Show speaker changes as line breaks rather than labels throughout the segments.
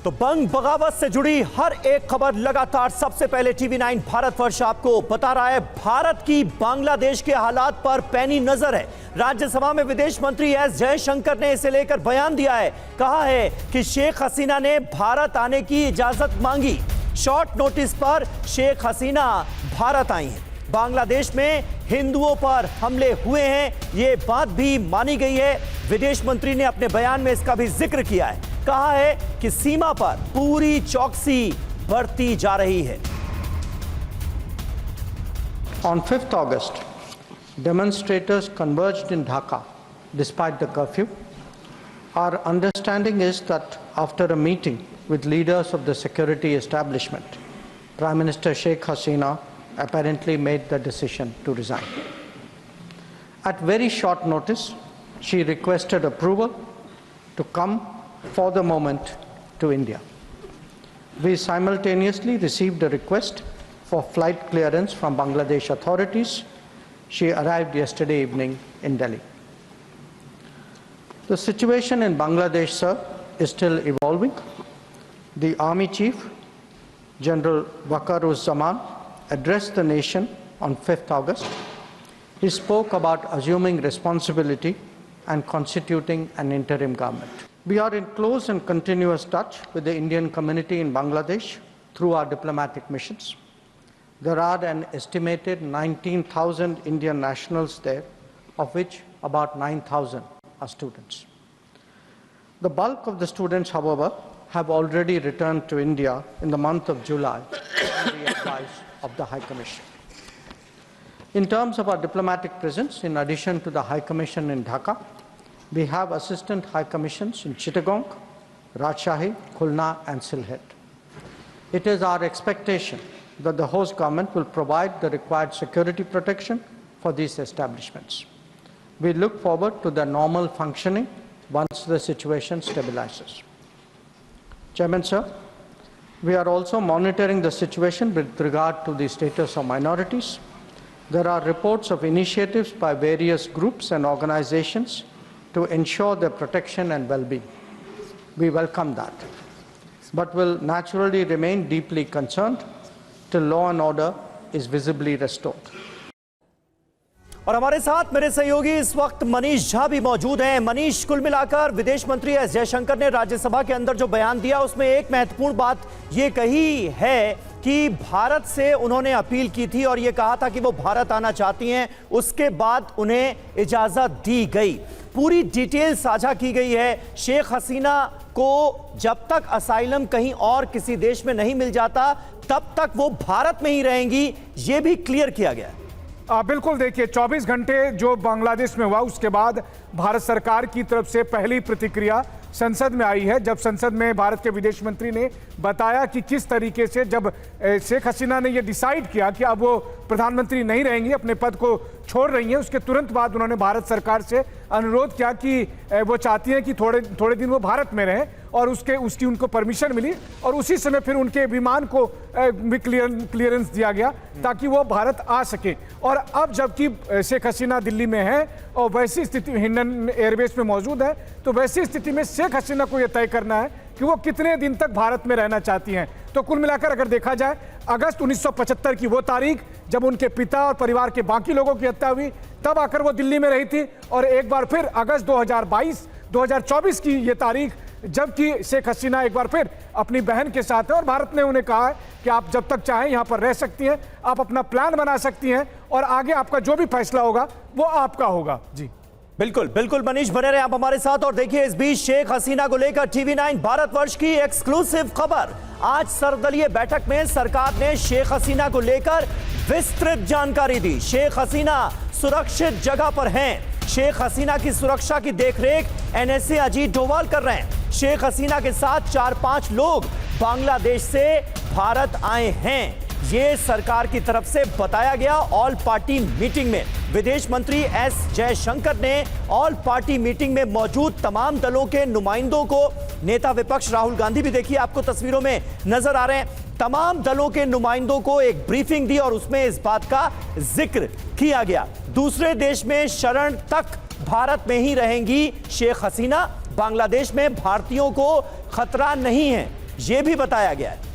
तो बंग बगावत से जुड़ी हर एक खबर लगातार सबसे पहले टीवी9 भारतवर्ष आपको बता रहा है। भारत की बांग्लादेश के हालात पर पैनी नजर है। राज्यसभा में विदेश मंत्री एस जयशंकर ने इसे लेकर बयान दिया है। कहा है कि शेख हसीना ने भारत आने की इजाजत मांगी। शॉर्ट नोटिस पर शेख हसीना भारत आई हैं। बांग्लादेश में हिंदुओं पर हमले हुए हैं, ये बात भी मानी गई है। विदेश मंत्री ने अपने बयान में इसका भी जिक्र किया है। कहा है कि सीमा पर पूरी चौकसी बरती जा रही है।
On 5th August, demonstrators converged in Dhaka despite the curfew. Our understanding is that after a meeting with leaders of the security establishment, Prime Minister Sheikh Hasina apparently made the decision to resign. At very short notice, she requested approval to come for the moment to India. We simultaneously received a request for flight clearance from Bangladesh authorities. She arrived yesterday evening in Delhi. The situation in Bangladesh, sir, is still evolving. The Army Chief, General Waqar-uz-Zaman, addressed the nation on 5th August. He spoke about assuming responsibility and constituting an interim government. We are in close and continuous touch with the Indian community in Bangladesh through our diplomatic missions. There are an estimated 19,000 Indian nationals there, of which about 9,000 are students. The bulk of the students, however, have already returned to India in the month of July on the advice of the High Commission. In terms of our diplomatic presence, in addition to the High Commission in Dhaka, we have assistant High Commissions in Chittagong, Rajshahi, Khulna and Sylhet. It is our expectation that the host government will provide the required security protection for these establishments. We look forward to their normal functioning once the situation stabilizes. Chairman, sir, we are also monitoring the situation with regard to the status of minorities. There are reports of initiatives by various groups and organizations to ensure their protection and well-being. We welcome that, but will naturally remain deeply concerned till law and order is visibly restored.
और हमारे साथ मेरे सहयोगी इस वक्त मनीष झा भी मौजूद हैं। मनीष, कुल मिलाकर विदेश मंत्री एस जयशंकर ने राज्यसभा के अंदर जो बयान दिया उसमें एक महत्वपूर्ण बात ये कही है कि भारत से उन्होंने अपील की थी और ये कहा था कि वो भारत आना चाहती हैं, उसके बाद उन्हें इजाजत दी गई। पूरी डिटेल साझा की गई है। शेख हसीना को जब तक असाइलम कहीं और किसी देश में नहीं मिल जाता तब तक वो भारत में ही रहेंगी, ये भी क्लियर किया गया है।
बिल्कुल, देखिए 24 घंटे जो बांग्लादेश में हुआ उसके बाद भारत सरकार की तरफ से पहली प्रतिक्रिया संसद में आई है। जब संसद में भारत के विदेश मंत्री ने बताया कि किस तरीके से जब शेख हसीना ने यह डिसाइड किया कि अब वो प्रधानमंत्री नहीं रहेंगी, अपने पद को छोड़ रही हैं, उसके तुरंत बाद उन्होंने भारत सरकार से अनुरोध किया कि वो चाहती हैं कि थोड़े दिन वो भारत में रहें और उसकी उनको परमिशन मिली और उसी समय फिर उनके विमान को भी क्लियरेंस दिया गया ताकि वो भारत आ सके। और अब जबकि शेख हसीना दिल्ली में है और वैसी स्थिति हिंडन एयरबेस में मौजूद है, तो वैसी स्थिति में शेख हसीना को यह तय करना है कि वो कितने दिन तक भारत में रहना चाहती हैं। तो कुल मिलाकर अगर देखा जाए अगस्त 1975 की वो तारीख जब उनके पिता और परिवार के बाकी लोगों की हत्या हुई, तब आकर वो दिल्ली में रही थी और एक बार फिर अगस्त 2024 की ये तारीख जबकि शेख हसीना एक बार फिर अपनी बहन के साथ है और भारत ने उन्हें कहा है कि आप जब तक चाहें यहाँ पर रह सकती हैं, आप अपना प्लान बना सकती हैं और आगे आपका जो भी फैसला होगा वो आपका होगा। जी
बिल्कुल बिल्कुल मनीष, बने रहे आप हमारे साथ। और देखिए इस बीच शेख हसीना को लेकर टीवी9 भारतवर्ष की एक्सक्लूसिव खबर। आज सर्वदलीय बैठक में सरकार ने शेख हसीना को लेकर विस्तृत जानकारी दी। शेख हसीना सुरक्षित जगह पर हैं। शेख हसीना की सुरक्षा की देखरेख एनएसए अजीत डोभाल कर रहे हैं। शेख हसीना के साथ 4-5 लोग बांग्लादेश से भारत आए हैं, ये सरकार की तरफ से बताया गया। ऑल पार्टी मीटिंग में विदेश मंत्री एस जयशंकर ने ऑल पार्टी मीटिंग में मौजूद तमाम दलों के नुमाइंदों को, नेता विपक्ष राहुल गांधी भी देखिए आपको तस्वीरों में नजर आ रहे हैं, तमाम दलों के नुमाइंदों को एक ब्रीफिंग दी और उसमें इस बात का जिक्र किया गया। दूसरे देश में शरण तक भारत में ही रहेंगी शेख हसीना। बांग्लादेश में भारतीयों को खतरा नहीं है, यह भी बताया गया है।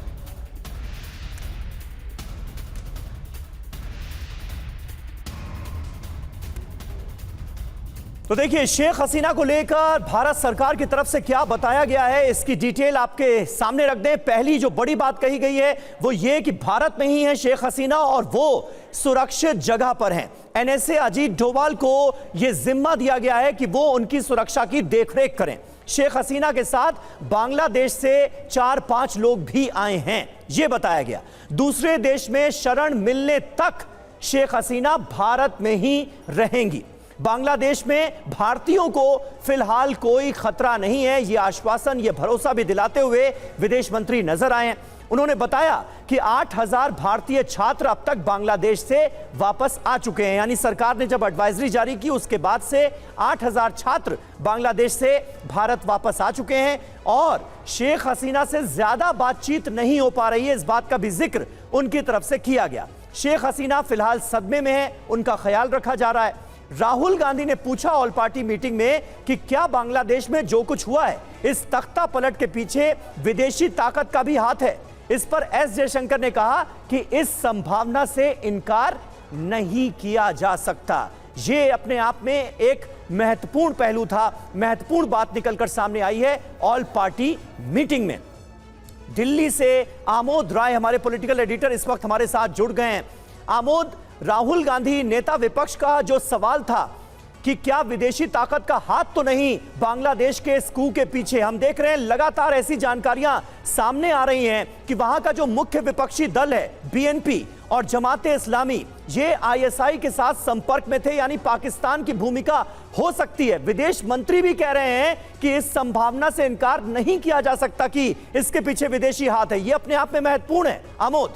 तो देखिए, शेख हसीना को लेकर भारत सरकार की तरफ से क्या बताया गया है, इसकी डिटेल आपके सामने रख दें। पहली जो बड़ी बात कही गई है वो ये कि भारत में ही है शेख हसीना और वो सुरक्षित जगह पर हैं। एनएसए अजीत डोभाल को यह जिम्मा दिया गया है कि वो उनकी सुरक्षा की देखरेख करें। शेख हसीना के साथ बांग्लादेश से 4-5 लोग भी आए हैं, यह बताया गया। दूसरे देश में शरण मिलने तक शेख हसीना भारत में ही रहेंगी। बांग्लादेश में भारतीयों को फिलहाल कोई खतरा नहीं है, यह आश्वासन, यह भरोसा भी दिलाते हुए विदेश मंत्री नजर आए हैं। उन्होंने बताया कि 8000 भारतीय छात्र अब तक बांग्लादेश से वापस आ चुके हैं। यानी सरकार ने जब एडवाइजरी जारी की उसके बाद से 8000 छात्र बांग्लादेश से भारत वापस आ चुके हैं और शेख हसीना से ज्यादा बातचीत नहीं हो पा रही है, इस बात का भी जिक्र उनकी तरफ से किया गया। शेख हसीना फिलहाल सदमे में है, उनका ख्याल रखा जा रहा है। राहुल गांधी ने पूछा ऑल पार्टी मीटिंग में कि क्या बांग्लादेश में जो कुछ हुआ है इस तख्ता पलट के पीछे विदेशी ताकत का भी हाथ है। इस पर एस जयशंकर ने कहा कि इस संभावना से इनकार नहीं किया जा सकता। यह अपने आप में एक महत्वपूर्ण पहलू था, महत्वपूर्ण बात निकलकर सामने आई है ऑल पार्टी मीटिंग में। दिल्ली से आमोद राय हमारे पॉलिटिकल एडिटर इस वक्त हमारे साथ जुड़ गए हैं। आमोद, राहुल गांधी नेता विपक्ष का जो सवाल था कि क्या विदेशी ताकत का हाथ तो नहीं बांग्लादेश के इस कू के पीछे, हम देख रहे हैं लगातार ऐसी जानकारियां सामने आ रही हैं कि वहां का जो मुख्य विपक्षी दल है बीएनपी और जमाते इस्लामी, ये आईएसआई के साथ संपर्क में थे, यानी पाकिस्तान की भूमिका हो सकती है। विदेश मंत्री भी कह रहे हैं कि इस संभावना से इनकार नहीं किया जा सकता कि इसके पीछे विदेशी हाथ है। यह अपने आप में महत्वपूर्ण है। आमोद,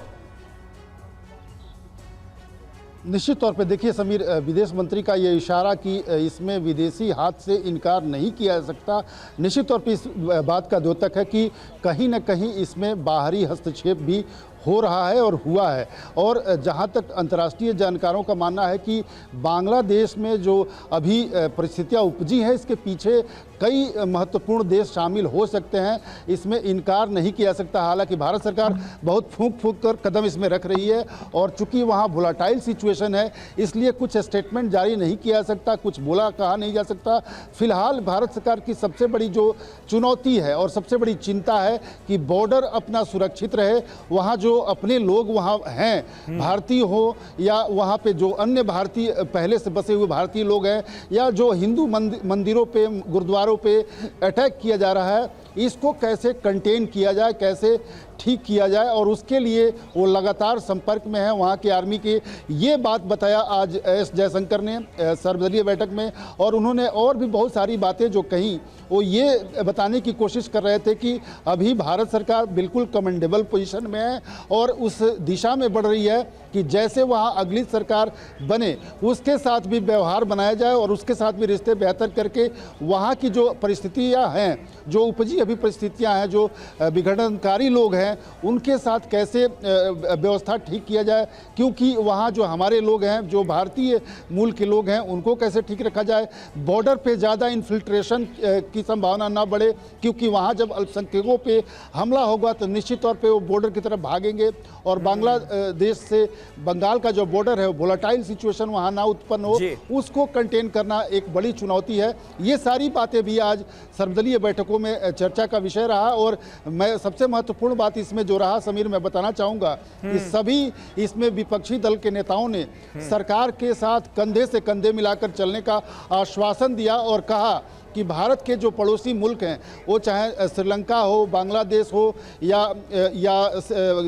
निश्चित तौर पे देखिए समीर, विदेश मंत्री का ये इशारा कि इसमें विदेशी हाथ से इनकार नहीं किया जा सकता, निश्चित तौर पे इस बात का द्योतक है कि कहीं न कहीं इसमें बाहरी हस्तक्षेप भी हो रहा है और हुआ है। और जहां तक अंतर्राष्ट्रीय जानकारों का मानना है कि बांग्लादेश में जो अभी परिस्थितियां उपजी हैं इसके पीछे कई महत्वपूर्ण देश शामिल हो सकते हैं, इसमें इनकार नहीं किया जा सकता। हालांकि भारत सरकार बहुत फूंक फूंक कर कदम इसमें रख रही है और चूंकि वहाँ वोलाटाइल सिचुएशन है इसलिए कुछ स्टेटमेंट जारी नहीं किया जा सकता, कुछ बोला कहा नहीं जा सकता। फिलहाल भारत सरकार की सबसे बड़ी जो चुनौती है और सबसे बड़ी चिंता है कि बॉर्डर अपना सुरक्षित रहे, वहाँ जो अपने लोग वहाँ हैं, भारतीय हो या वहाँ पे जो अन्य भारतीय पहले से बसे हुए भारतीय लोग हैं या जो हिंदू मंदिरों पे गुरुद्वारों पे अटैक किया जा रहा है, इसको कैसे कंटेन किया जाए, कैसे ठीक किया जाए और उसके लिए वो लगातार संपर्क में है वहाँ की आर्मी के। ये बात बताया आज एस जयशंकर ने सर्वदलीय बैठक में और उन्होंने और भी बहुत सारी बातें जो कही वो ये बताने की कोशिश कर रहे थे कि अभी भारत सरकार बिल्कुल कमेंडेबल पोजीशन में है और उस दिशा में बढ़ रही है कि जैसे वहाँ अगली सरकार बने उसके साथ भी व्यवहार बनाया जाए और उसके साथ भी रिश्ते बेहतर करके वहाँ की जो परिस्थितियाँ हैं, जो उपजी अभी परिस्थितियाँ हैं, जो विघटनकारी लोग हैं उनके साथ कैसे व्यवस्था ठीक किया जाए, क्योंकि वहाँ जो हमारे लोग हैं, जो भारतीय मूल के लोग हैं, उनको कैसे ठीक रखा जाए। बॉर्डर पे ज़्यादा इन्फिल्ट्रेशन की संभावना ना बढ़े, क्योंकि वहाँ जब अल्पसंख्यकों पे हमला होगा तो निश्चित तौर पे वो बॉर्डर की तरफ भागेंगे और बांग्लादेश से बंगाल का जो बॉर्डर है, वोलाटाइल सिचुएशन वहाँ ना उत्पन्न हो, उसको कंटेन करना एक बड़ी चुनौती है। ये सारी बातें भी आज सर्वदलीय बैठकों में चर्चा का विषय रहा और मैं सबसे महत्वपूर्ण बात इसमें जो रहा समीर, मैं बताना चाहूँगा कि सभी इसमें विपक्षी दल के नेताओं ने सरकार के साथ कंधे से कंधे मिलाकर चलने का आश्वासन दिया और कहा कि भारत के जो पड़ोसी मुल्क हैं, वो चाहे श्रीलंका हो, बांग्लादेश हो या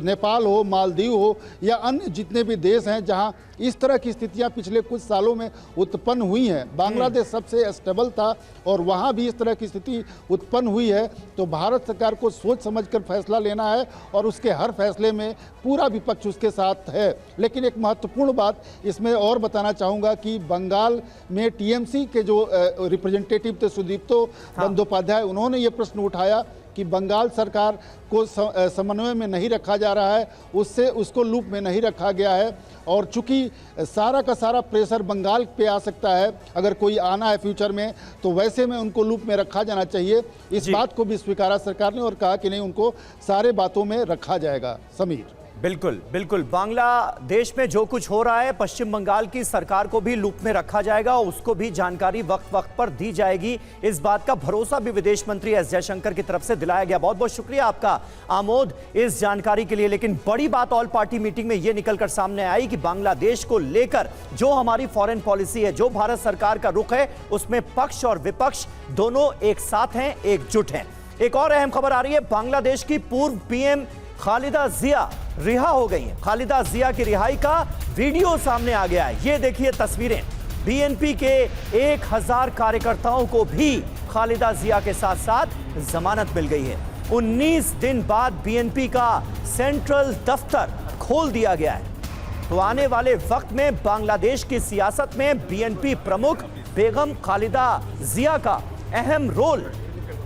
नेपाल हो, मालदीव हो या अन्य जितने भी देश हैं जहां इस तरह की स्थितियां पिछले कुछ सालों में उत्पन्न हुई हैं, बांग्लादेश सबसे स्टेबल था और वहां भी इस तरह की स्थिति उत्पन्न हुई है, तो भारत सरकार को सोच समझकर फैसला लेना है और उसके हर फैसले में पूरा विपक्ष उसके साथ है। लेकिन एक महत्वपूर्ण बात इसमें और बताना चाहूँगा कि बंगाल में टीएमसी के जो रिप्रेजेंटेटिव थे सुदीप्तो बंदोपाध्याय, उन्होंने ये प्रश्न उठाया कि बंगाल सरकार को समन्वय में नहीं रखा जा रहा है, उससे उसको लूप में नहीं रखा गया है। और चूंकि सारा का सारा प्रेशर बंगाल पे आ सकता है, अगर कोई आना है फ्यूचर में, तो वैसे में उनको लूप में रखा जाना चाहिए। इस बात को भी स्वीकारा सरकार ने और कहा कि नहीं, उनको सारे बातों में रखा जाएगा। समीर,
बिल्कुल बिल्कुल, बांग्लादेश में जो कुछ हो रहा है पश्चिम बंगाल की सरकार को भी लूप में रखा जाएगा, उसको भी जानकारी वक्त वक्त पर दी जाएगी। इस बात का भरोसा भी विदेश मंत्री एस जयशंकर की तरफ से दिलाया गया। बहुत बहुत शुक्रिया आपका आमोद इस जानकारी के लिए। लेकिन बड़ी बात ऑल पार्टी मीटिंग में यह निकलकर सामने आई कि बांग्लादेश को लेकर जो हमारी फॉरेन पॉलिसी है, जो भारत सरकार का रुख है, उसमें पक्ष और विपक्ष दोनों एक साथ हैं, एकजुट हैं। एक और अहम खबर आ रही है, बांग्लादेश की पूर्व पीएम खालिदा जिया रिहा हो गई हैं। खालिदा जिया की रिहाई का वीडियो सामने आ गया है। ये देखिए तस्वीरें। बीएनपी के 1000 कार्यकर्ताओं को भी खालिदा जिया के साथ साथ जमानत मिल गई है। 19 दिन बाद बीएनपी का सेंट्रल दफ्तर खोल दिया गया है। तो आने वाले वक्त में बांग्लादेश की सियासत में बीएनपी प्रमुख बेगम खालिदा जिया का अहम रोल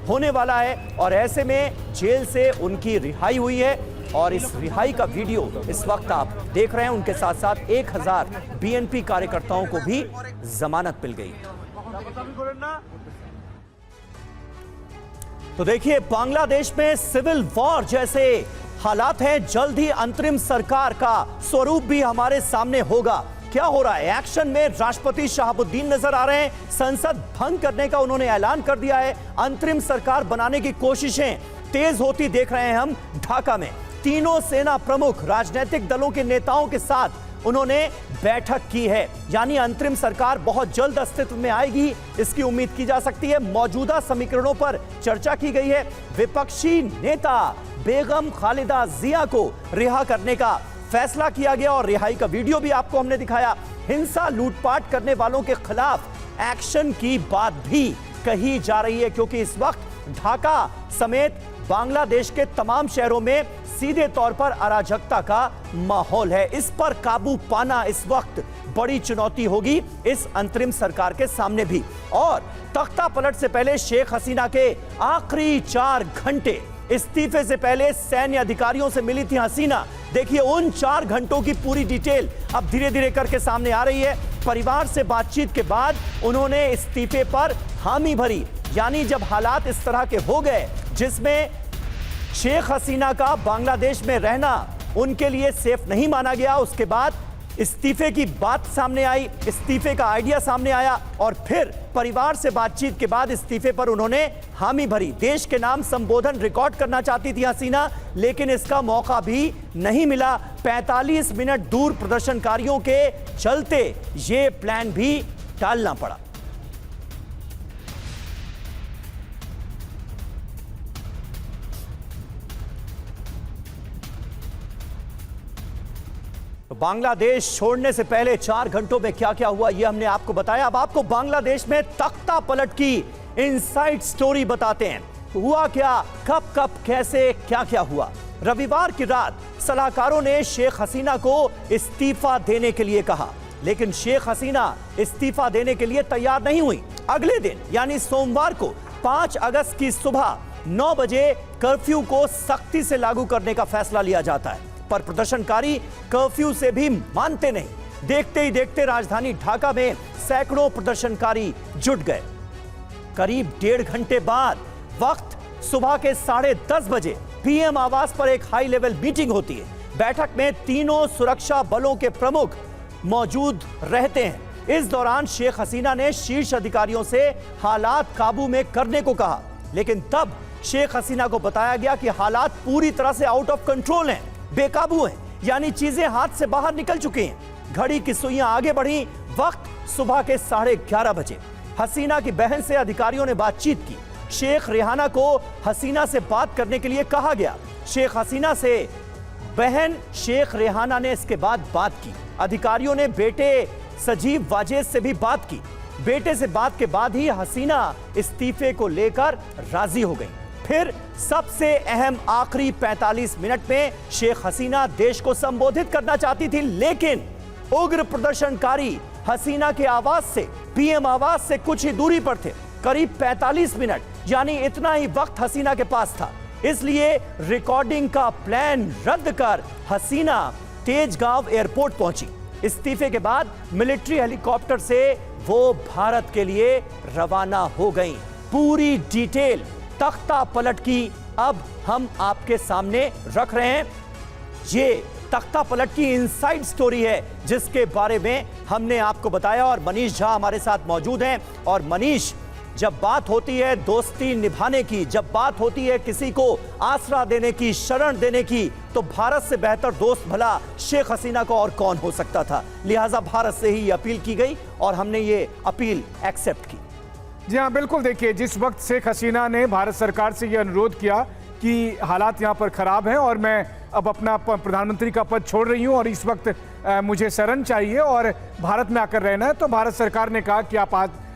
होने वाला है। और ऐसे में जेल से उनकी रिहाई हुई है और इस रिहाई का वीडियो इस वक्त आप देख रहे हैं। उनके साथ साथ 1000 बीएनपी कार्यकर्ताओं को भी जमानत मिल गई। तो देखिए, बांग्लादेश में सिविल वॉर जैसे हालात हैं। जल्द ही अंतरिम सरकार का स्वरूप भी हमारे सामने होगा। क्या हो रहा है? एक्शन में राष्ट्रपति शहाबुद्दीन नजर आ रहे हैं। संसद भंग करने का उन्होंने ऐलान कर दिया है। अंतरिम सरकार बनाने की कोशिशें तेज होती देख रहे हैं हम ढाका में। तीनों सेना प्रमुख राजनीतिक दलों के नेताओं के साथ उन्होंने बैठक की है। यानी अंतरिम सरकार बहुत जल्द अस्तित्व में आएगी, इसकी उम्मीद की जा सकती है। मौजूदा समीकरणों पर चर्चा की गई है। विपक्षी नेता बेगम खालिदा जिया को रिहा करने का फैसला किया गया और रिहाई का वीडियो भी आपको हमने दिखाया। हिंसा लूटपाट करने वालों के खिलाफ एक्शन की बात भी कही जा रही है, क्योंकि इस वक्त ढाका समेत बांग्लादेश के तमाम शहरों में सीधे तौर पर अराजकता का माहौल है। इस पर काबू पाना इस वक्त बड़ी चुनौती होगी इस अंतरिम सरकार के सामने भी। और तख्ता पलट से पहले शेख हसीना के आखिरी 4 घंटे, इस्तीफे से पहले सैन्य अधिकारियों से मिली थी हसीना। देखिए, उन 4 घंटों की पूरी डिटेल अब धीरे धीरे करके सामने आ रही है। परिवार से बातचीत के बाद उन्होंने इस्तीफे पर हामी भरी। यानी जब हालात इस तरह के हो गए जिसमें शेख हसीना का बांग्लादेश में रहना उनके लिए सेफ नहीं माना गया, उसके बाद इस्तीफे की बात सामने आई, इस्तीफे का आइडिया सामने आया और फिर परिवार से बातचीत के बाद इस्तीफे पर उन्होंने हामी भरी। देश के नाम संबोधन रिकॉर्ड करना चाहती थी हसीना, लेकिन इसका मौका भी नहीं मिला। 45 मिनट दूर प्रदर्शनकारियों के चलते ये प्लान भी टालना पड़ा। बांग्लादेश छोड़ने से पहले 4 घंटों में क्या क्या हुआ ये हमने आपको बताया। अब आपको बांग्लादेश में तख्ता पलट की इनसाइड स्टोरी बताते हैं। हुआ क्या, कब कब कैसे क्या क्या हुआ। रविवार की रात सलाहकारों ने शेख हसीना को इस्तीफा देने के लिए कहा, लेकिन शेख हसीना इस्तीफा देने के लिए तैयार नहीं हुई। अगले दिन यानी सोमवार को 5 अगस्त की सुबह 9 बजे कर्फ्यू को सख्ती से लागू करने का फैसला लिया जाता है, पर प्रदर्शनकारी कर्फ्यू से भी मानते नहीं। देखते ही देखते राजधानी ढाका में सैकड़ों प्रदर्शनकारी जुट गए। करीब 1.5 घंटे बाद वक्त सुबह के 10:30 बजे पीएम आवास पर एक हाई लेवल मीटिंग होती है। बैठक में तीनों सुरक्षा बलों के प्रमुख मौजूद रहते हैं। इस दौरान शेख हसीना ने शीर्ष अधिकारियों से हालात काबू में करने को कहा, लेकिन तब शेख हसीना को बताया गया कि हालात पूरी तरह से आउट ऑफ कंट्रोल हैं, बेकाबू हैं, यानी चीजें हाथ से बाहर निकल चुकी हैं। घड़ी की सुइयां आगे बढ़ी। वक्त सुबह के 11:30 बजे हसीना की बहन से अधिकारियों ने बातचीत की। शेख रेहाना को हसीना से बात करने के लिए कहा गया। शेख हसीना से बहन शेख रेहाना ने इसके बाद बात की। अधिकारियों ने बेटे सजीव वाजेद से भी बात की। बेटे से बात के बाद ही हसीना इस्तीफे को लेकर राजी हो गई। फिर सबसे अहम आखिरी 45 मिनट में शेख हसीना देश को संबोधित करना चाहती थी, लेकिन उग्र प्रदर्शनकारी हसीना के आवास से, पीएम आवास से कुछ ही दूरी पर थे। करीब 45 मिनट यानी इतना ही वक्त हसीना के पास था। इसलिए रिकॉर्डिंग का प्लान रद्द कर हसीना तेजगांव एयरपोर्ट पहुंची। इस्तीफे के बाद मिलिट्री हेलीकॉप्टर से वो भारत के लिए रवाना हो गई। पूरी डिटेल तख्ता पलट की अब हम आपके सामने रख रहे हैं। ये तख्ता पलट की इनसाइड स्टोरी है जिसके बारे में हमने आपको बताया और मनीष झा हमारे साथ मौजूद हैं। और मनीष, जब बात होती है दोस्ती निभाने की, जब बात होती है किसी को आसरा देने की, शरण देने की, तो भारत से बेहतर दोस्त भला शेख हसीना को और कौन हो सकता था। लिहाजा भारत से ही अपील की गई और हमने ये अपील एक्सेप्ट की।
जी हाँ, बिल्कुल। देखिए, जिस वक्त शेख हसीना ने भारत सरकार से यह अनुरोध किया कि हालात यहाँ पर खराब हैं और मैं अब अपना प्रधानमंत्री का पद छोड़ रही हूँ और इस वक्त मुझे शरण चाहिए और भारत में आकर रहना है, तो भारत सरकार ने कहा कि आप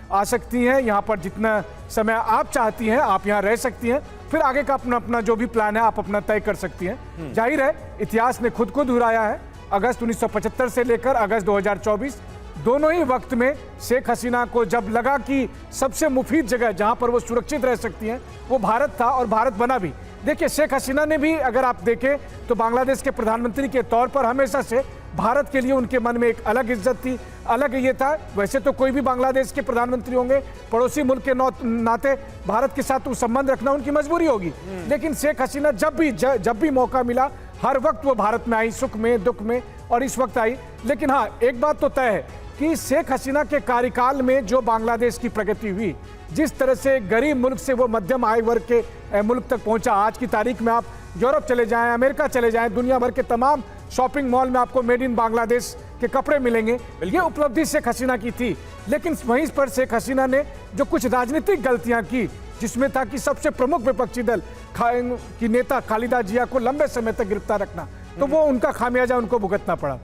आ सकती हैं, यहाँ पर जितना समय आप चाहती हैं आप यहाँ रह सकती हैं, फिर आगे का अपना जो भी प्लान है आप अपना तय कर सकती हैं। जाहिर है इतिहास ने खुद को दोहराया है। अगस्त 1975 से लेकर अगस्त 2024 दोनों ही वक्त में शेख हसीना को जब लगा कि सबसे मुफीद जगह जहां पर वो सुरक्षित रह सकती हैं वो भारत था और भारत बना भी। देखिए, शेख हसीना ने भी, अगर आप देखें तो बांग्लादेश के प्रधानमंत्री के तौर पर हमेशा से भारत के लिए उनके मन में एक अलग इज्जत थी, अलग ये था। वैसे तो कोई भी बांग्लादेश के प्रधानमंत्री होंगे, पड़ोसी मुल्क के नाते भारत के साथ संबंध रखना उनकी मजबूरी होगी, लेकिन शेख हसीना जब भी मौका मिला हर वक्त वो भारत में आई, सुख में दुख में, और इस वक्त आई। लेकिन हाँ, एक बात तो तय है कि शेख हसीना के कार्यकाल में जो बांग्लादेश की प्रगति हुई, जिस तरह से गरीब मुल्क से वो मध्यम आय वर्ग के मुल्क तक पहुंचा, आज की तारीख में आप यूरोप चले जाएं, अमेरिका चले जाएं, दुनिया भर के तमाम शॉपिंग मॉल में आपको मेड इन बांग्लादेश के कपड़े मिलेंगे। ये उपलब्धि शेख हसीना की थी। लेकिन वहीं पर शेख हसीना ने जो कुछ राजनीतिक गलतियां की, जिसमें था कि सबसे प्रमुख विपक्षी दल की नेता खालिदा जिया को लंबे समय तक गिरफ्तार रखना, तो वो उनका खामियाजा उनको भुगतना पड़ा।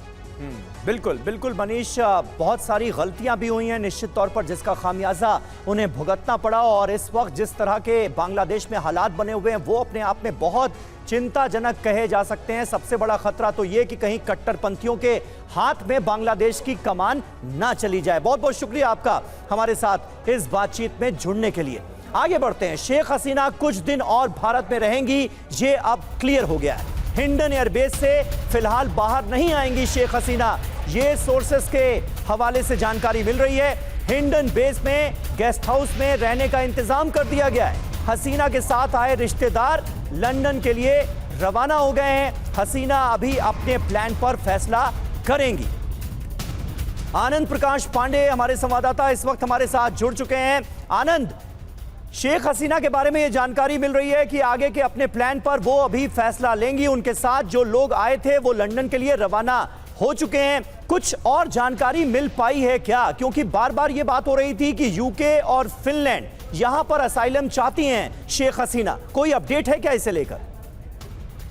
बिल्कुल बिल्कुल मनीष, बहुत सारी गलतियां भी हुई हैं निश्चित तौर पर, जिसका खामियाजा उन्हें भुगतना पड़ा। और इस वक्त जिस तरह के बांग्लादेश में हालात बने हुए हैं वो अपने आप में बहुत चिंताजनक कहे जा सकते हैं। सबसे बड़ा खतरा तो ये कि कहीं कट्टरपंथियों के हाथ में बांग्लादेश की कमान ना चली जाए। बहुत बहुत शुक्रिया आपका हमारे साथ इस बातचीत में जुड़ने के लिए। आगे बढ़ते हैं। शेख हसीना कुछ दिन और भारत में रहेंगी, ये अब क्लियर हो गया है। हिंडन एयरबेस से फिलहाल बाहर नहीं आएंगी शेख हसीना, ये सोर्सेस के हवाले से जानकारी मिल रही है। हिंडन बेस में गेस्ट हाउस में रहने का इंतजाम कर दिया गया है। हसीना के साथ आए रिश्तेदार लंदन के लिए रवाना हो गए हैं। हसीना अभी अपने प्लान पर फैसला करेंगी। आनंद प्रकाश पांडे हमारे संवाददाता इस वक्त हमारे साथ जुड़ चुके हैं। आनंद, शेख हसीना के बारे में यह जानकारी मिल रही है कि आगे के अपने प्लान पर वो अभी फैसला लेंगी। उनके साथ जो लोग आए थे वो लंदन के लिए रवाना हो चुके हैं। कुछ और जानकारी मिल पाई है क्या? क्योंकि बार बार ये बात हो रही थी कि यूके और फिनलैंड यहां पर असाइलम चाहती हैं शेख हसीना। कोई अपडेट है क्या इसे लेकर?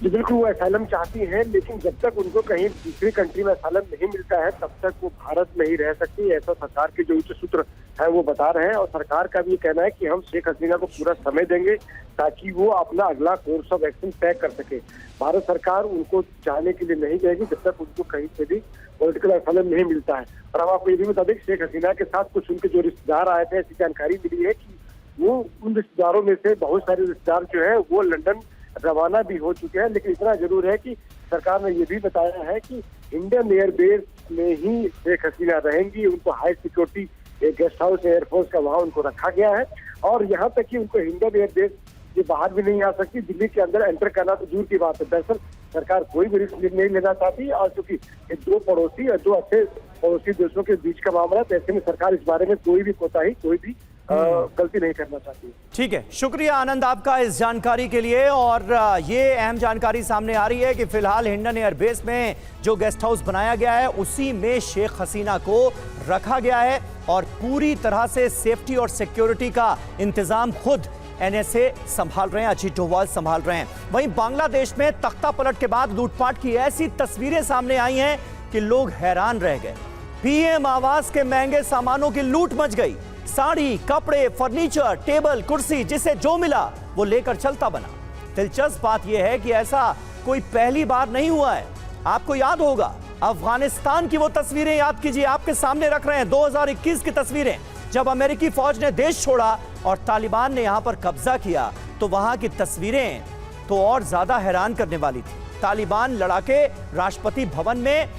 जी बिल्कुल, वो असाइलम चाहती हैं, लेकिन जब तक उनको कहीं दूसरी कंट्री में असाइलम नहीं मिलता है तब तक वो भारत में ही रह सकती है, ऐसा सरकार के जो उच्च सूत्र है वो बता रहे हैं। और सरकार का भी ये कहना है कि हम शेख हसीना को पूरा समय देंगे ताकि वो अपना अगला कोर्स ऑफ एक्शन तय कर सके। भारत सरकार उनको जाने के लिए नहीं देगी जब तक उनको कहीं से भी पॉलिटिकल असाइलम नहीं मिलता है। और हम आपको ये भी बता दें कि शेख हसीना के साथ कुछ उनके जो रिश्तेदार आए थे, ऐसी जानकारी मिली है कि वो उन रिश्तेदारों में से बहुत सारे रिश्तेदार जो है वो लंदन रवाना भी हो चुके हैं। लेकिन इतना जरूर है कि सरकार ने ये भी बताया है कि इंडियन एयरबेस में ही शेख हसीना रहेंगी। उनको हाई सिक्योरिटी एक गेस्ट हाउस एयरफोर्स का वहां उनको रखा गया है और यहाँ तक कि उनको इंडियन एयरबेस के बाहर भी नहीं आ सकती, दिल्ली के अंदर एंटर करना तो दूर की बात है। दरअसल सरकार कोई भी रिस्क नहीं लेना चाहती और चूंकि दो पड़ोसी और दो अच्छे पड़ोसी देशों के बीच का मामला है, तो ऐसे में सरकार इस बारे में कोई भी कोताही, कोई भी गलती नहीं करना चाहती।
ठीक है, शुक्रिया आनंद आपका इस जानकारी के लिए। और ये अहम जानकारी सामने आ रही है कि फिलहाल हिंडन एयरबेस में जो गेस्ट हाउस बनाया गया है उसी में शेख हसीना को रखा गया है और पूरी तरह से सेफ्टी और सिक्योरिटी का इंतजाम खुद एनएसए संभाल रहे हैं, अजीत डोभाल संभाल रहे हैं। वहीं बांग्लादेश में तख्ता पलट के बाद लूटपाट की ऐसी तस्वीरें सामने आई हैं कि लोग हैरान रह गए। पीएम आवास के महंगे सामानों की लूट मच गई। साड़ी, कपड़े, फर्नीचर, टेबल, कुर्सी, जिसे जो मिला वो लेकर चलता बना। दिलचस्प बात यह है कि ऐसा कोई पहली बार नहीं हुआ है। आपको याद होगा अफगानिस्तान की वो तस्वीरें याद कीजिए, आपके सामने रख रहे हैं 2021 की तस्वीरें, जब अमेरिकी फौज ने देश छोड़ा और तालिबान ने यहां पर कब्जा किया। तो वहां की तस्वीरें तो और ज्यादा हैरान करने वाली थी। तालिबान लड़ाके राष्ट्रपति भवन में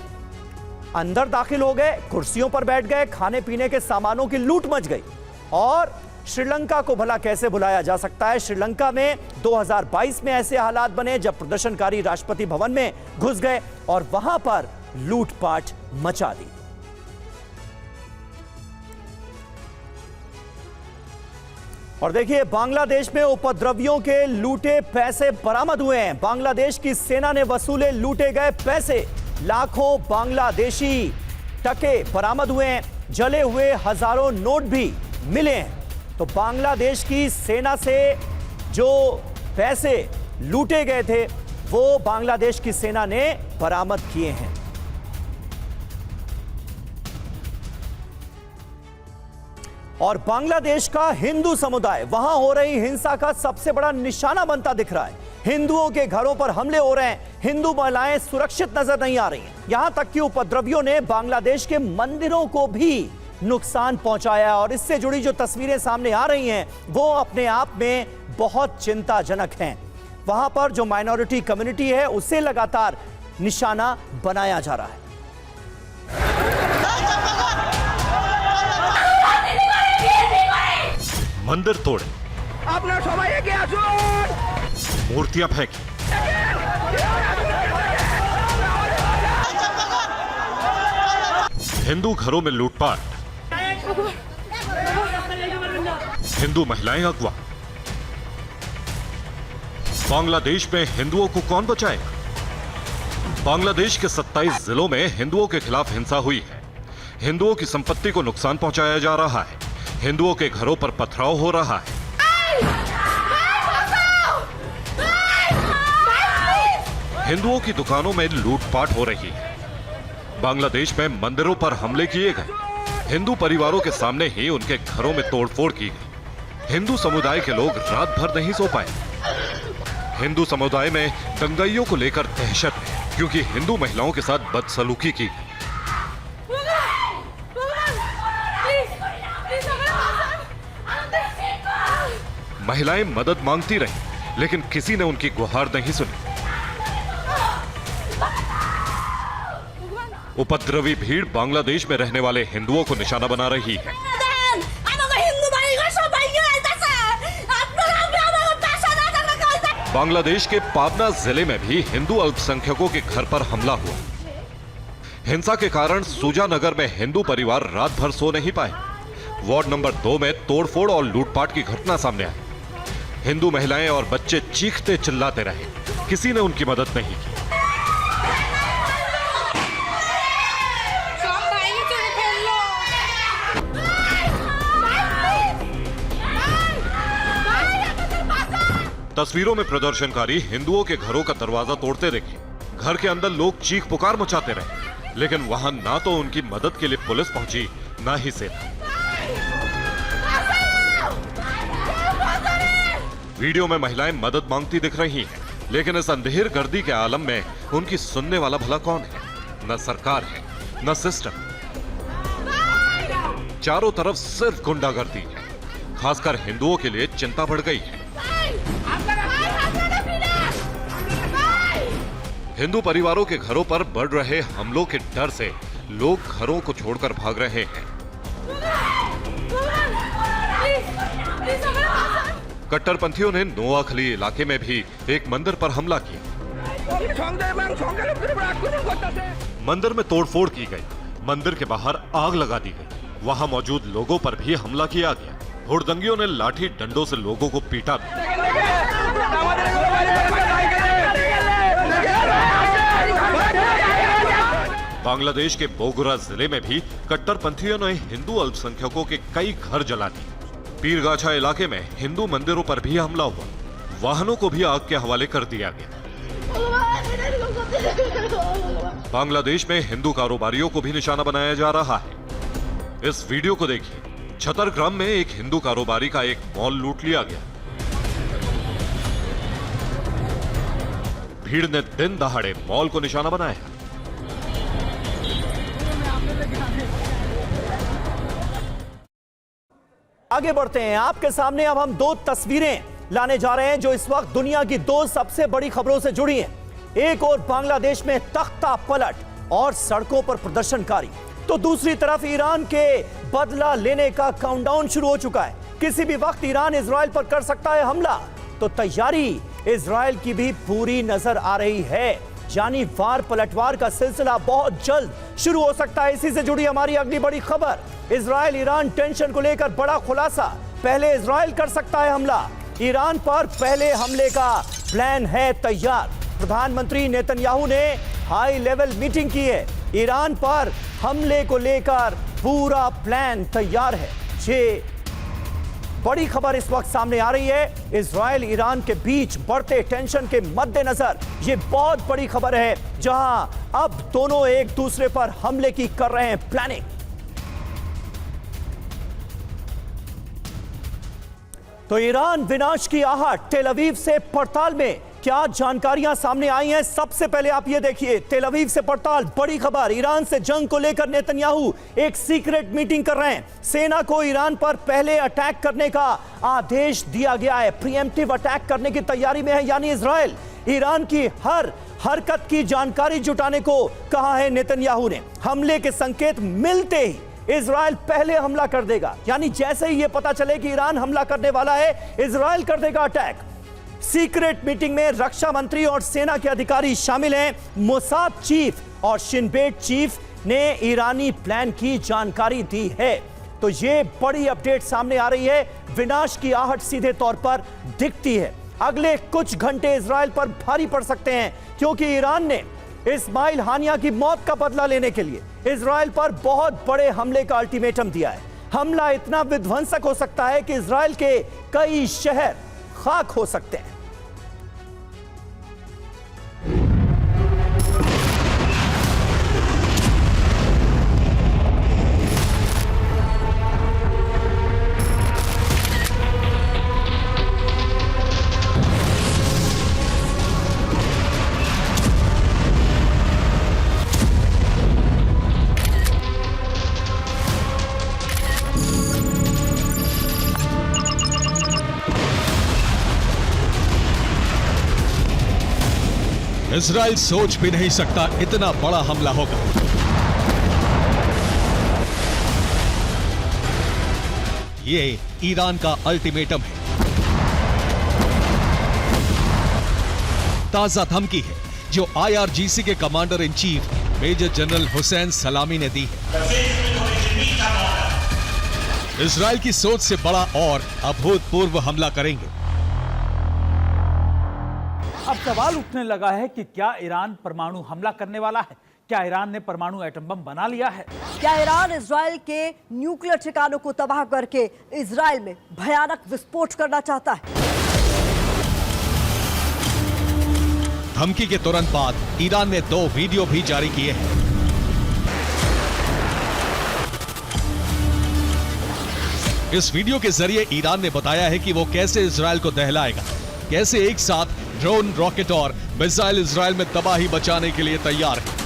अंदर दाखिल हो गए, कुर्सियों पर बैठ गए, खाने पीने के सामानों की लूट मच गई। और श्रीलंका को भला कैसे भुलाया जा सकता है। श्रीलंका में 2022 में ऐसे हालात बने जब प्रदर्शनकारी राष्ट्रपति भवन में घुस गए और वहां पर लूटपाट मचा दी। और देखिए, बांग्लादेश में उपद्रवियों के लूटे पैसे बरामद हुए हैं। बांग्लादेश की सेना ने वसूले लूटे गए पैसे, लाखों बांग्लादेशी टके बरामद हुए हैं। जले हुए हजारों नोट भी मिले हैं। तो बांग्लादेश की सेना से जो पैसे लूटे गए थे वो बांग्लादेश की सेना ने बरामद किए हैं। और बांग्लादेश का हिंदू समुदाय वहां हो रही हिंसा का सबसे बड़ा निशाना बनता दिख रहा है। हिंदुओं के घरों पर हमले हो रहे हैं, हिंदू महिलाएं सुरक्षित नजर नहीं आ रही हैं। यहां तक कि उपद्रवियों ने बांग्लादेश के मंदिरों को भी नुकसान पहुंचाया। और इससे जुड़ी जो तस्वीरें सामने आ रही हैं वो अपने आप में बहुत चिंताजनक हैं। वहां पर जो माइनॉरिटी कम्युनिटी है उसे लगातार निशाना बनाया जा रहा है।
मंदिर तोड़े, मूर्तियां फेंकी, हिंदू घरों में लूटपाट, हिंदू महिलाएं अगवा। बांग्लादेश में हिंदुओं को कौन बचाएगा। बांग्लादेश के 27 जिलों में हिंदुओं के खिलाफ हिंसा हुई है। हिंदुओं की संपत्ति को नुकसान पहुंचाया जा रहा है। हिंदुओं के घरों पर पथराव हो रहा है। हिंदुओं की दुकानों में लूटपाट हो रही है। बांग्लादेश में मंदिरों पर हमले किए गए। हिंदू परिवारों के सामने ही उनके घरों में तोड़फोड़ की गई। हिंदू समुदाय के लोग रात भर नहीं सो पाए। हिंदू समुदाय में दंगाइयों को लेकर दहशत है क्योंकि हिंदू महिलाओं के साथ बदसलूकी की गई। महिलाएं मदद मांगती रहीं, लेकिन किसी ने उनकी गुहार नहीं सुनी। उपद्रवी भीड़ बांग्लादेश में रहने वाले हिंदुओं को निशाना बना रही है। बांग्लादेश के पाबना जिले में भी हिंदू अल्पसंख्यकों के घर पर हमला हुआ। हिंसा के कारण सुजानगर में हिंदू परिवार रात भर सो नहीं पाए। वार्ड नंबर 2 में तोड़फोड़ और लूटपाट की घटना सामने आई। हिंदू महिलाएं और बच्चे चीखते चिल्लाते रहे, किसी ने उनकी मदद नहीं की। तस्वीरों में प्रदर्शनकारी हिंदुओं के घरों का दरवाजा तोड़ते देखे। घर के अंदर लोग चीख पुकार मचाते रहे, लेकिन वहां ना तो उनकी मदद के लिए पुलिस पहुंची, ना ही सेना। वीडियो में महिलाएं मदद मांगती दिख रही हैं, लेकिन इस अंधेर गर्दी के आलम में उनकी सुनने वाला भला कौन है। न सरकार है, न सिस्टम। चारों तरफ सिर्फ गुंडागर्दी है। खासकर हिंदुओं के लिए चिंता बढ़ गई है। हिंदू परिवारों के घरों पर बढ़ रहे हमलों के डर से लोग घरों को छोड़कर भाग रहे हैं। कट्टरपंथियों ने नोआखली इलाके में भी एक मंदिर पर हमला किया। मंदिर में तोड़फोड़ की गई। मंदिर के बाहर आग लगा दी गई। वहां मौजूद लोगों पर भी हमला किया गया। हुड़दंगियों ने लाठी डंडों से लोगों को पीटा भी। बांग्लादेश के बोगुरा जिले में भी कट्टरपंथियों ने हिंदू अल्पसंख्यकों के कई घर जला दिए। पीरगाछा इलाके में हिंदू मंदिरों पर भी हमला हुआ। वाहनों को भी आग के हवाले कर दिया गया। बांग्लादेश में हिंदू कारोबारियों को भी निशाना बनाया जा रहा है। इस वीडियो को देखिए। छतरग्राम में एक हिंदू कारोबारी का एक मॉल लूट लिया गया। भीड़ ने दिन दहाड़े मॉल को निशाना बनाया।
आगे बढ़ते हैं। आपके सामने अब हम दो तस्वीरें लाने जा रहे हैं जो इस वक्त दुनिया की दो सबसे बड़ी खबरों से जुड़ी हैं। एक और बांग्लादेश में तख्ता पलट और सड़कों पर प्रदर्शनकारी, तो दूसरी तरफ ईरान के बदला लेने का काउंटडाउन शुरू हो चुका है। किसी भी वक्त ईरान इजराइल पर कर सकता है हमला, तो तैयारी इजराइल की भी पूरी नजर आ रही है। यानी वार पलटवार का सिलसिला बहुत जल्द शुरू हो सकता है। इसी से जुड़ी हमारी अगली बड़ी खबर, इजराइल ईरान टेंशन को लेकर बड़ा खुलासा। पहले इजराइल कर सकता है हमला, ईरान पर पहले हमले का प्लान है तैयार। प्रधानमंत्री नेतन्याहू ने हाई लेवल मीटिंग की है, ईरान पर हमले को लेकर पूरा प्लान तैयार है। ये बड़ी खबर इस वक्त सामने आ रही है। इजराइल ईरान के बीच बढ़ते टेंशन के मद्देनजर ये बहुत बड़ी खबर है, जहां अब दोनों एक दूसरे पर हमले की कर रहे हैं प्लानिंग। तो ईरान विनाश की आहट, तेल अवीव से पड़ताल में क्या जानकारियां सामने आई हैं? सबसे पहले आप ये देखिए, तेल अवीव से पड़ताल, बड़ी खबर। ईरान से जंग को लेकर नेतन्याहू एक सीक्रेट मीटिंग कर रहे हैं। सेना को ईरान पर पहले अटैक करने का आदेश दिया गया है, प्रीएम्प्टिव अटैक करने की तैयारी में है यानी इजराइल। ईरान की हर हरकत की जानकारी जुटाने को कहा है नेतन्याहू ने। हमले के संकेत मिलते ही इजराइल पहले हमला कर देगा, यानी जैसे ही यह पता चले कि ईरान हमला करने वाला है, इजराइल कर देगा अटैक। सीक्रेट मीटिंग में रक्षा मंत्री और सेना के अधिकारी शामिल हैं। मोसाद चीफ और शिनबेट चीफ ने ईरानी प्लान की जानकारी दी है। तो ये बड़ी अपडेट सामने आ रही है, विनाश की आहट सीधे तौर पर दिखती है। अगले कुछ घंटे इजराइल पर भारी पड़ सकते हैं, क्योंकि ईरान ने इस्माइल हानिया की मौत का बदला लेने के लिए इजराइल पर बहुत बड़े हमले का अल्टीमेटम दिया है। हमला इतना विध्वंसक हो सकता है कि इजराइल के कई शहर खाक हो सकते हैं।
इजराइल सोच भी नहीं सकता इतना बड़ा हमला होगा। ये ईरान का अल्टीमेटम है, ताजा धमकी है जो आईआरजीसी के commander in chief major general Hussain Salami ने दी है। इजराइल की सोच से बड़ा और अभूतपूर्व हमला करेंगे।
अब सवाल उठने लगा है कि क्या ईरान परमाणु हमला करने वाला है? क्या ईरान ने परमाणु एटम बम बना लिया है?
क्या ईरान इजराइल के न्यूक्लियर ठिकानों को तबाह करके इजराइल में भयानक विस्फोट करना चाहता है?
धमकी के तुरंत बाद ईरान ने 2 वीडियो भी जारी किए हैं। इस वीडियो के जरिए ईरान ने बताया है कि वो कैसे इजराइल को दहलाएगा, कैसे एक साथ ड्रोन, रॉकेट और मिसाइल इजराइल में तबाही मचाने के लिए तैयार है।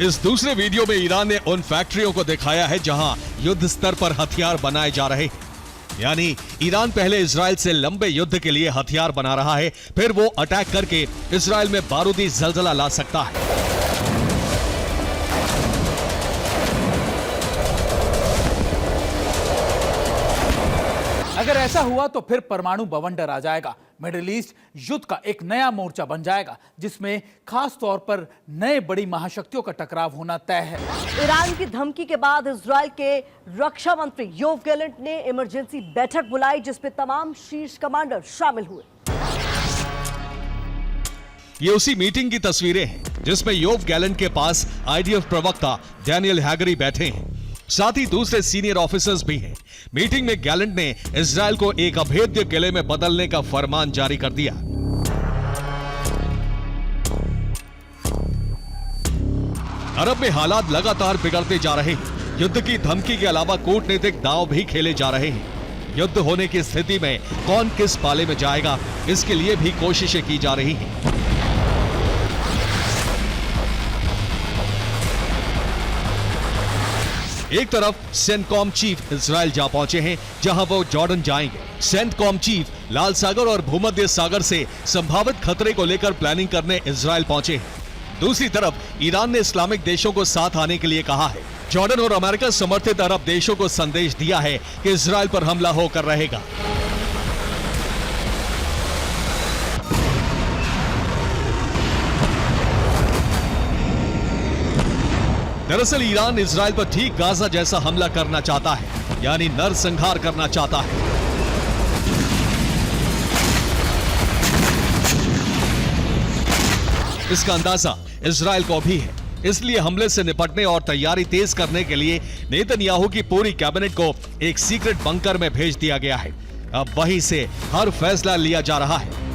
इस दूसरे वीडियो में ईरान ने उन फैक्ट्रियों को दिखाया है जहां युद्ध स्तर पर हथियार बनाए जा रहे हैं। यानी ईरान पहले इजराइल से लंबे युद्ध के लिए हथियार बना रहा है, फिर वो अटैक करके इजराइल में बारूदी जलजला ला सकता है।
अगर ऐसा हुआ तो फिर परमाणु बवंडर आ जाएगा। मिडिल ईस्ट युद्ध का एक नया मोर्चा बन जाएगा, जिसमें खास तौर पर नए बड़ी महाशक्तियों का टकराव होना तय है।
ईरान की धमकी के बाद इजराइल के रक्षा मंत्री योव गैलेंट ने इमरजेंसी बैठक बुलाई, जिसमें तमाम शीर्ष कमांडर शामिल हुए।
ये उसी मीटिंग की तस्वीरें हैं जिसमें योव गैलेंट के पास आईडीएफ प्रवक्ता डैनियल हैगरी बैठे हैं, साथ ही दूसरे सीनियर ऑफिसर्स भी हैं। मीटिंग में गैलेंट ने इजराइल को एक अभेद्य किले में बदलने का फरमान जारी कर दिया। अरब में हालात लगातार बिगड़ते जा रहे हैं। युद्ध की धमकी के अलावा कूटनीतिक दांव भी खेले जा रहे हैं। युद्ध होने की स्थिति में कौन किस पाले में जाएगा, इसके लिए भी कोशिशें की जा रही हैं। एक तरफ सेंटकॉम चीफ इजराइल जा पहुंचे हैं, जहां वो जॉर्डन जाएंगे। सेंटकॉम चीफ लाल सागर और भूमध्य सागर से संभावित खतरे को लेकर प्लानिंग करने इजराइल पहुंचे हैं। दूसरी तरफ ईरान ने इस्लामिक देशों को साथ आने के लिए कहा है। जॉर्डन और अमेरिका समर्थित अरब देशों को संदेश दिया है कि इजराइल पर हमला होकर रहेगा। दरअसल ईरान इजराइल पर ठीक गाजा जैसा हमला करना चाहता है, यानी नरसंहार करना चाहता है। इसका अंदाजा इजराइल को भी है, इसलिए हमले से निपटने और तैयारी तेज करने के लिए नेतन्याहू की पूरी कैबिनेट को एक सीक्रेट बंकर में भेज दिया गया है। अब वहीं से हर फैसला लिया जा रहा है।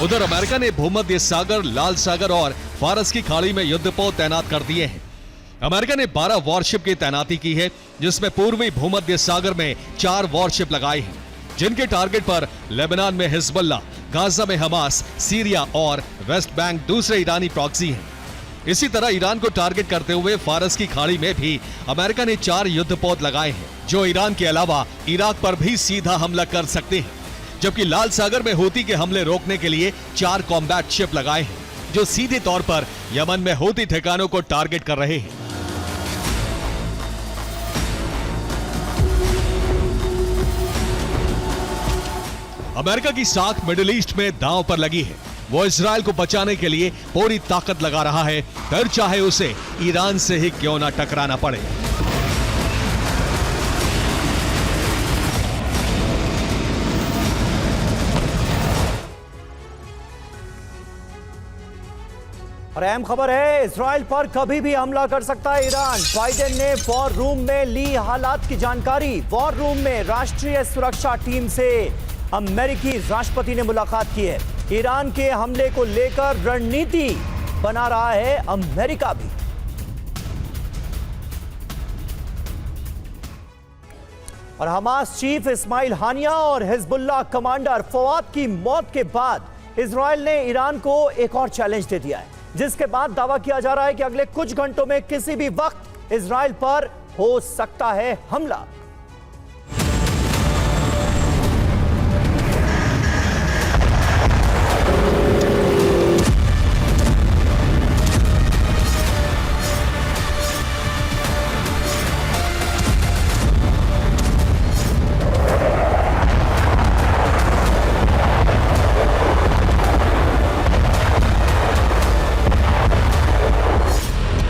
उधर अमेरिका ने भूमध्य सागर, लाल सागर और फारस की खाड़ी में युद्धपोत तैनात कर दिए हैं। अमेरिका ने 12 वॉरशिप की तैनाती की है, जिसमें पूर्वी भूमध्य सागर में 4 वॉरशिप लगाई हैं, जिनके टारगेट पर लेबनान में हिजबुल्लाह, गाजा में हमास, सीरिया और वेस्ट बैंक दूसरे ईरानी प्रॉक्सी हैं। इसी तरह ईरान को टारगेट करते हुए फारस की खाड़ी में भी अमेरिका ने 4 युद्धपोत लगाए हैं, जो ईरान के अलावा इराक पर भी सीधा हमला कर सकते हैं। जबकि लाल सागर में हूती के हमले रोकने के लिए 4 कॉम्बैट शिप लगाए हैं, जो सीधे तौर पर यमन में हूती ठिकानों को टारगेट कर रहे हैं। अमेरिका की साख मिडिल ईस्ट में दांव पर लगी है। वो इजराइल को बचाने के लिए पूरी ताकत लगा रहा है, फिर चाहे उसे ईरान से ही क्यों ना टकराना पड़े।
और अहम खबर है, इजराइल पर कभी भी हमला कर सकता है ईरान। बाइडेन ने वॉर रूम में ली हालात की जानकारी। वॉर रूम में राष्ट्रीय सुरक्षा टीम से अमेरिकी राष्ट्रपति ने मुलाकात की है। ईरान के हमले को लेकर रणनीति बना रहा है अमेरिका भी। और हमास चीफ इस्माइल हानिया और हिजबुल्लाह कमांडर फवाद की मौत के बाद इजराइल ने ईरान को एक और चैलेंज दे दिया है, जिसके बाद दावा किया जा रहा है कि अगले कुछ घंटों में किसी भी वक्त इजराइल पर हो सकता है हमला।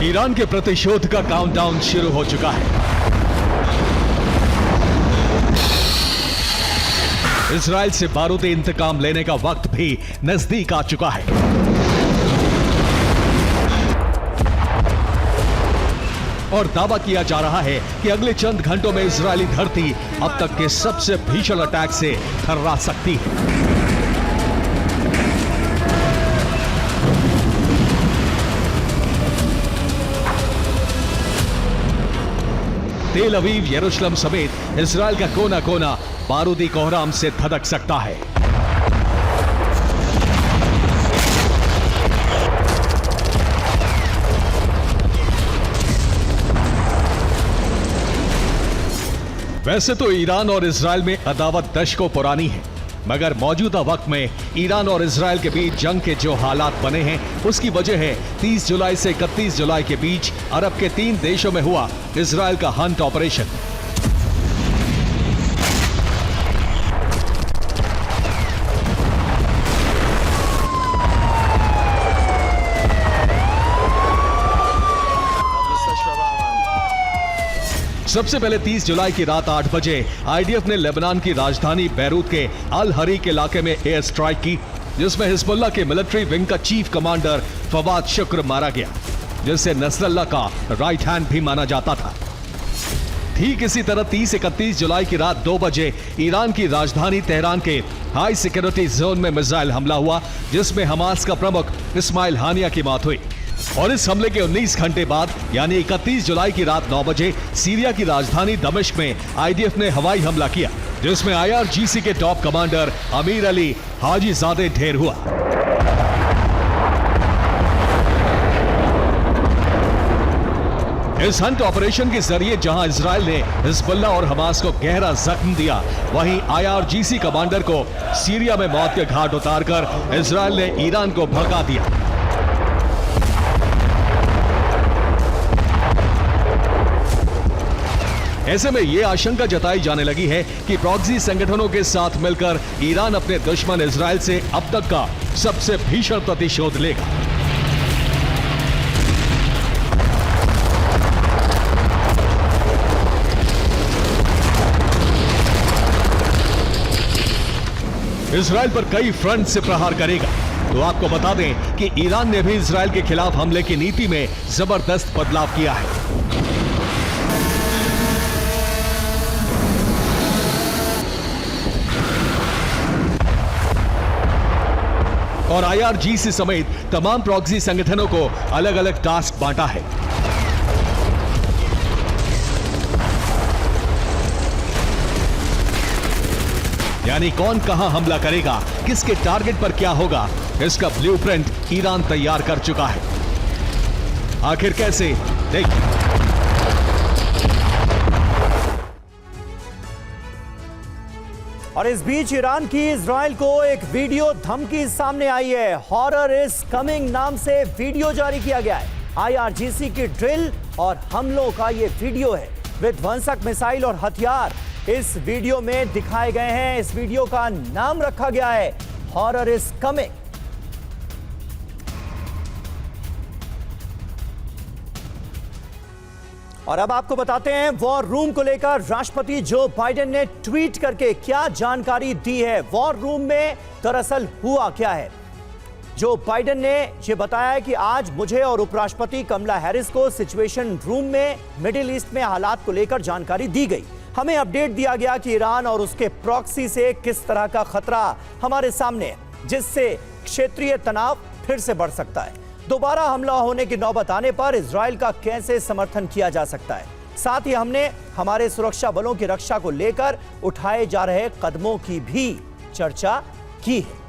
ईरान के प्रतिशोध का काउंटडाउन शुरू हो चुका है। इजराइल से बारूदी इंतकाम लेने का वक्त भी नजदीक आ चुका है। और दावा किया जा रहा है कि अगले चंद घंटों में इजरायली धरती अब तक के सबसे भीषण अटैक से थर्रा सकती है। तेल अवीव, यरूशलेम समेत इजराइल का कोना कोना बारूदी कोहराम से धधक सकता है। वैसे तो ईरान और इजराइल में अदावत दशकों पुरानी है, मगर मौजूदा वक्त में ईरान और इजराइल के बीच जंग के जो हालात बने हैं, उसकी वजह है 30 जुलाई से 31 जुलाई के बीच अरब के 3 देशों में हुआ इजराइल का हंट ऑपरेशन। सबसे पहले 30 जुलाई की रात 8 बजे आईडीएफ ने लेबनान की राजधानी बैरूत के अल हरीक इलाके में एयर स्ट्राइक की, जिसमें हिजबुल्लाह के मिलिट्री विंग का चीफ कमांडर फवाद शुक्र मारा गया, जिसे नसरल्लाह का राइट हैंड भी माना जाता था। ठीक इसी तरह 30-31 जुलाई की रात 2 बजे ईरान की राजधानी तेहरान के हाई सिक्योरिटी जोन में मिसाइल हमला हुआ, जिसमें हमास का प्रमुख इस्माइल हानिया की मौत हुई। और इस हमले के 19 घंटे बाद यानी 31 जुलाई की रात 9 बजे सीरिया की राजधानी दमिश्क में आईडीएफ ने हवाई हमला किया, जिसमें आईआरजीसी के टॉप कमांडर अमीर अली हाजीजादे ढेर हुआ। इस हंट ऑपरेशन के जरिए जहां इजराइल ने हिजबुल्ला और हमास को गहरा जख्म दिया, वहीं IRGC कमांडर को सीरिया में मौत के घाट उतारकर इजराइल ने ईरान को भड़का दिया। ऐसे में यह आशंका जताई जाने लगी है कि प्रॉक्सी संगठनों के साथ मिलकर ईरान अपने दुश्मन इजराइल से अब तक का सबसे भीषण प्रतिशोध लेगा। इजराइल पर कई फ्रंट से प्रहार करेगा। तो आपको बता दें कि ईरान ने भी इजराइल के खिलाफ हमले की नीति में जबरदस्त बदलाव किया है। और IRGC समेत तमाम प्रॉक्सी संगठनों को अलग अलग टास्क बांटा है। यानी कौन कहां हमला करेगा, किसके टारगेट पर क्या होगा, इसका ब्लूप्रिंट ईरान तैयार कर चुका है। आखिर कैसे, देखिए।
और इस बीच ईरान की इजराइल को एक वीडियो धमकी सामने आई है। हॉरर इज कमिंग नाम से वीडियो जारी किया गया है। IRGC की ड्रिल और हमलों का ये वीडियो है। विध्वंसक मिसाइल और हथियार इस वीडियो में दिखाए गए हैं। इस वीडियो का नाम रखा गया है हॉरर इज कमिंग। और अब आपको बताते हैं वॉर रूम को लेकर राष्ट्रपति जो बाइडेन ने ट्वीट करके क्या जानकारी दी है। वॉर रूम में दरअसल हुआ क्या है, जो बाइडेन ने यह बताया कि आज मुझे और उपराष्ट्रपति कमला हैरिस को सिचुएशन रूम में मिडिल ईस्ट में हालात को लेकर जानकारी दी गई। हमें अपडेट दिया गया कि ईरान और उसके प्रॉक्सी से किस तरह का खतरा हमारे सामने है, जिससे क्षेत्रीय तनाव फिर से बढ़ सकता है। दोबारा हमला होने की नौबत आने पर इजराइल का कैसे समर्थन किया जा सकता है। साथ ही हमने हमारे सुरक्षा बलों की रक्षा को लेकर उठाए जा रहे कदमों की भी चर्चा की है।